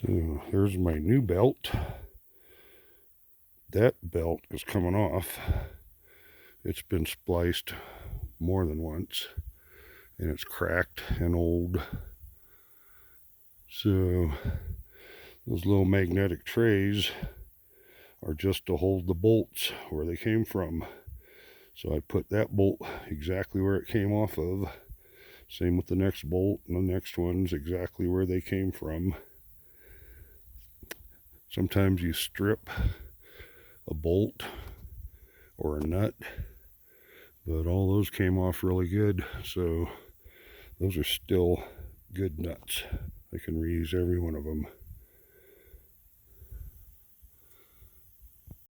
So there's my new belt. That belt is coming off. It's been spliced more than once, and it's cracked and old. So those little magnetic trays are just to hold the bolts where they came from. So I put that bolt exactly where it came off of. Same with the next bolt, and the next one's exactly where they came from. Sometimes you strip a bolt or a nut, but all those came off really good, so those are still good nuts. I can reuse every one of them.